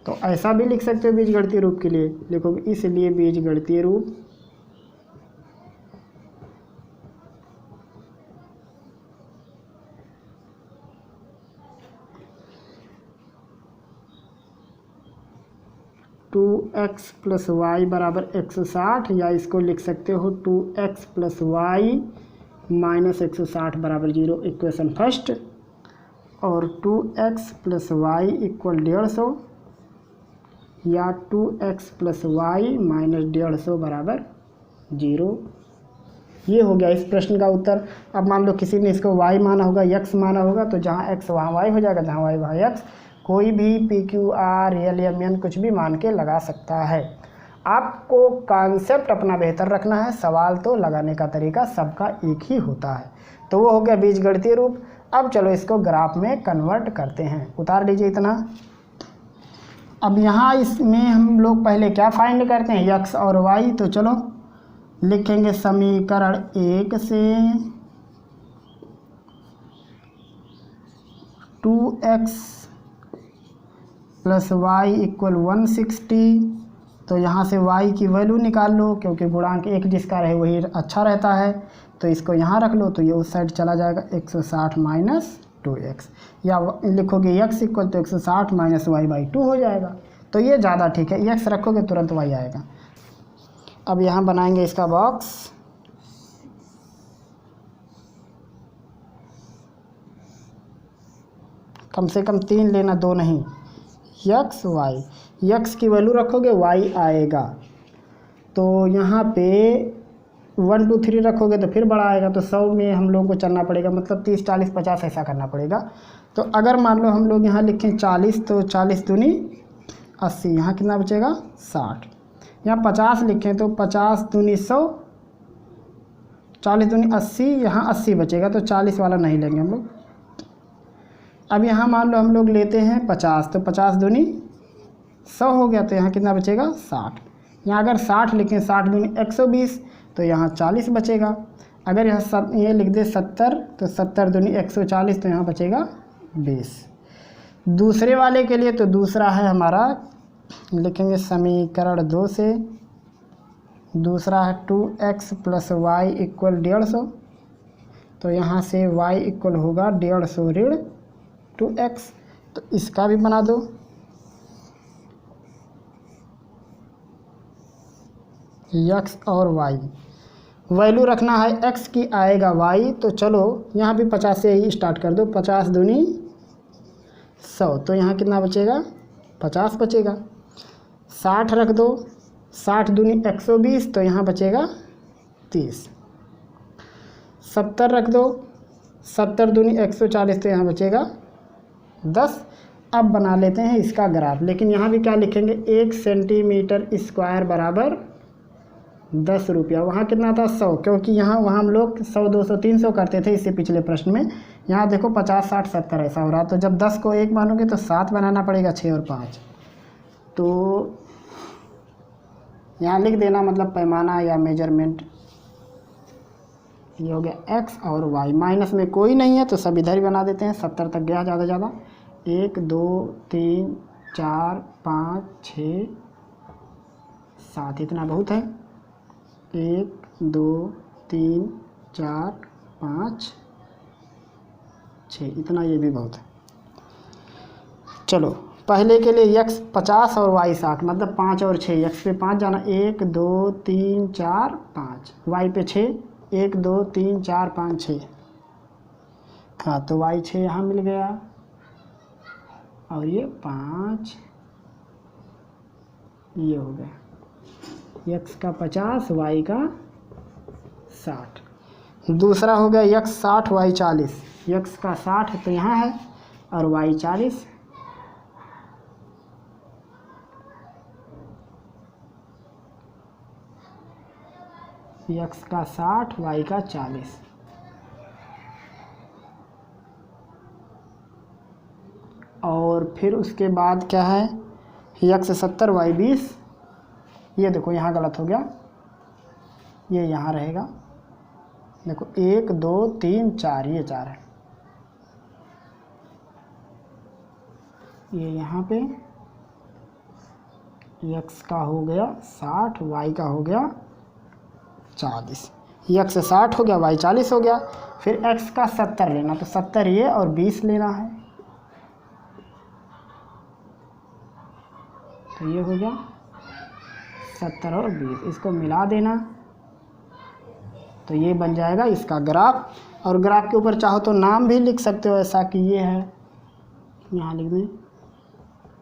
A: तो ऐसा भी लिख सकते हो बीजगणितीय रूप के लिए, लिखोगे इसलिए बीजगणितीय rook to x plus Y बराबर 160, या इसको लिख सकते हो 2x प्लस वाई माइनस 160 बराबर 0, इक्वेशन फर्स्ट। और 2x प्लस वाई इक्वल 150 या 2x प्लस वाई माइनस 150 बराबर 0। ये हो गया इस प्रश्न का उत्तर। अब मान लो किसी ने इसको y माना होगा, x माना होगा, तो जहाँ x वहाँ y हो जाएगा, जहाँ y वहाँ x। कोई भी PQR रियल एम एन कुछ भी मान के लगा सकता है। आपको कॉन्सेप्ट अपना बेहतर रखना है, सवाल तो लगाने का तरीका सबका एक ही होता है। तो वो हो गया बीजगणितीय रूप। अब चलो इसको ग्राफ में कन्वर्ट करते हैं, उतार लीजिए इतना। अब यहाँ इसमें हम लोग पहले क्या फाइंड करते हैं, x और y। तो चलो लिखेंगे समीकरण 1 से 2x प्लस वाई इक्वल 160। तो यहाँ से y की वैल्यू निकाल लो, क्योंकि गुणांक एक जिसका रहे वही अच्छा रहता है। तो इसको यहाँ रख लो, तो ये उस साइड चला जाएगा 160 माइनस 2x, या लिखोगे x इक्वल तो 160 माइनस वाई बाई 2 हो जाएगा। तो ये ज़्यादा ठीक है, x रखोगे तुरंत y आएगा। अब यहाँ बनाएंगे इसका बॉक्स। कम से कम 3 लेना, 2 नहीं। x y, x की वैल्यू रखोगे y आएगा। तो यहाँ पे 1 2 3 रखोगे तो फिर बड़ा आएगा। तो 100 में हम लोगों को चलना पड़ेगा, मतलब 30 40 50 ऐसा करना पड़ेगा। तो अगर मान लो हम लोग यहाँ लिखें 40, तो 40 दूनी 80, यहाँ कितना बचेगा 60। यहाँ 50 लिखें तो 50 दूनी 100, 40 दूनी 80, यहाँ 80 बचेगा। तो 40 वाला नहीं लेंगे हम लोग। अब यहाँ मान लो हम लोग लेते हैं 50, तो 50 दूनी 100 हो गया। तो यहाँ कितना बचेगा 60। यहाँ अगर 60 लिखें, 60 दूनी 120, तो यहाँ 40 बचेगा। अगर यहाँ ये लिख दे 70, तो 70 दूनी 140, तो यहाँ बचेगा 20। दूसरे वाले के लिए तो दूसरा है हमारा, लिखेंगे समीकरण 2 से। दूसरा है 2x प्लस वाई इक्वल 150। तो यहाँ से y इक्वल होगा 150 ऋण 2x। तो इसका भी बना दो। x और y वैल्यू रखना है, x की आएगा y। तो चलो यहाँ भी 50 से ही स्टार्ट कर दो। 50 दूनी 100, तो यहाँ कितना बचेगा 50 बचेगा। 60 रख दो, 60 दूनी 120, तो यहाँ बचेगा 30। 70 रख दो, 70 दूनी 140, तो यहाँ बचेगा 10। अब बना लेते हैं इसका ग्राफ। लेकिन यहाँ भी क्या लिखेंगे, 1 सेंटीमीटर स्क्वायर बराबर 10 रुपया। वहाँ कितना था 100, क्योंकि यहाँ वहाँ हम लोग 100 200 300 करते थे इससे पिछले प्रश्न में। यहाँ देखो 50 60 70 ऐसा हो रहा। तो जब 10 को 1 मानोगे तो 7 बनाना पड़ेगा, 6 और 5। तो यहाँ लिख देना, मतलब पैमाना या मेजरमेंट। ये हो गया x और y। माइनस में कोई नहीं है तो सब इधर ही बना देते हैं। 70 तक गया ज़्यादा ज़्यादा। 1 2 3 4 5 6 7, इतना बहुत है। 1 2 3 4 5 6, इतना ये भी बहुत है। चलो पहले के लिए x 50 और y 60, मतलब 5 और 6। x पे 5 जाना, 1 2 3 4 5, y पे 6, 1 2 3 4 5 6। हाँ, तो y 6 यहाँ मिल गया, और ये 5 ये हो गया। x का 50, y का 60। दूसरा हो गया x 60 y 40। x का 60 तो यहाँ है, और y 40। x का 60 y का 40। और फिर उसके बाद क्या है, x 70 y 20। ये देखो यहाँ गलत हो गया, ये यहाँ रहेगा। देखो 1 2 3 4, ये 4 है। ये यहाँ पे x का हो गया 60, y का हो गया 40। x 60 हो गया, y 40 हो गया। फिर x का 70 लेना, तो 70 ये और 20 लेना है, तो ये हो गया 70 और 20, इसको मिला देना, तो ये बन जाएगा इसका ग्राफ। और ग्राफ के ऊपर चाहो तो नाम भी लिख सकते हो, ऐसा कि ये है, यहाँ लिख दें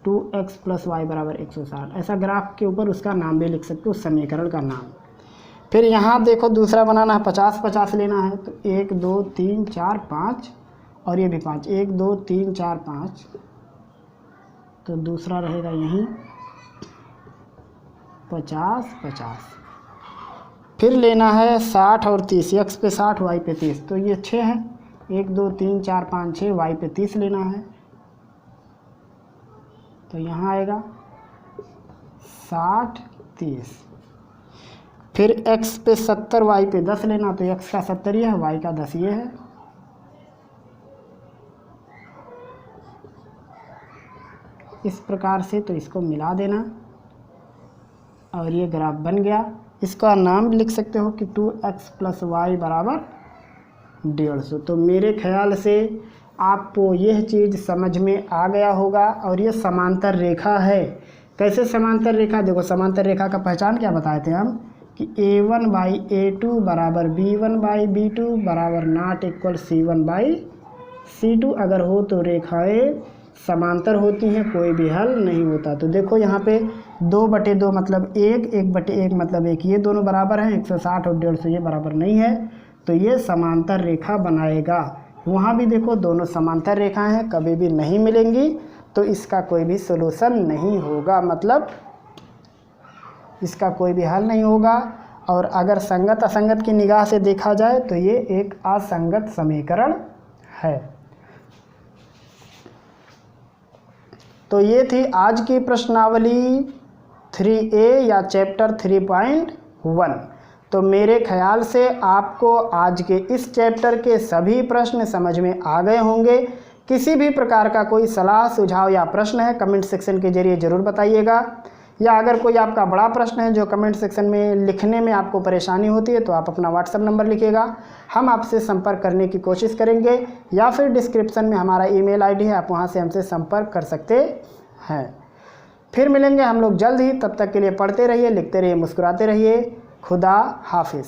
A: 2x + y = 160, ऐसा ग्राफ के ऊपर उसका नाम भी लिख सकते हो, उस समीकरण का नाम। फिर यहाँ देखो दूसरा बनाना है, 50-50 लेना है, तो 1 2 3 4 5 और ये भी 5, 1 2 3 4 5, तो दूसरा रहेगा यहीं 50-50। फिर लेना है 60 और 30, x पे 60 y पे 30, तो ये 6 है, 1 2 3 4 5 6, y पे 30 लेना है, तो यहाँ आएगा 60 30। फिर x पे 70 y पे 10 लेना, तो x का 70 ये है, y का 10 ये है, इस प्रकार से। तो इसको मिला देना और ये ग्राफ बन गया। इसका नाम भी लिख सकते हो कि 2x + y = 150। तो मेरे ख्याल से आपको यह चीज़ समझ में आ गया होगा। और ये समांतर रेखा है। कैसे समांतर रेखा? देखो, समांतर रेखा का पहचान क्या बताए थे हम कि a1/a2 = b1/b2 ≠ c1/c2 अगर हो तो रेखाएं समांतर होती हैं, कोई भी हल नहीं होता। तो देखो यहाँ पे 2/2 मतलब 1, 1/1 मतलब 1, ये दोनों बराबर हैं, 160 और 150 ये बराबर नहीं है, तो ये समांतर रेखा बनाएगा। वहाँ भी देखो दोनों समांतर रेखाएं हैं, कभी भी नहीं मिलेंगी, तो इसका कोई भी सॉल्यूशन नहीं होगा, मतलब इसका कोई भी हल नहीं होगा। और अगर संगत असंगत की निगाह से देखा जाए तो ये एक असंगत समीकरण है। तो ये थी आज की प्रश्नावली 3A या चैप्टर 3.1। तो मेरे ख्याल से आपको आज के इस चैप्टर के सभी प्रश्न समझ में आ गए होंगे। किसी भी प्रकार का कोई सलाह सुझाव या प्रश्न है कमेंट सेक्शन के जरिए ज़रूर बताइएगा, या अगर कोई आपका बड़ा प्रश्न है जो कमेंट सेक्शन में लिखने में आपको परेशानी होती है तो आप अपना व्हाट्सएप नंबर लिखिएगा, हम आपसे संपर्क करने की कोशिश करेंगे, या फिर डिस्क्रिप्शन में हमारा ईमेल आईडी है, आप वहां से हमसे संपर्क कर सकते हैं। फिर मिलेंगे हम लोग जल्द ही, तब तक के लिए पढ़ते रहिए, लिखते रहिए, मुस्कुराते रहिए। खुदा हाफिज़।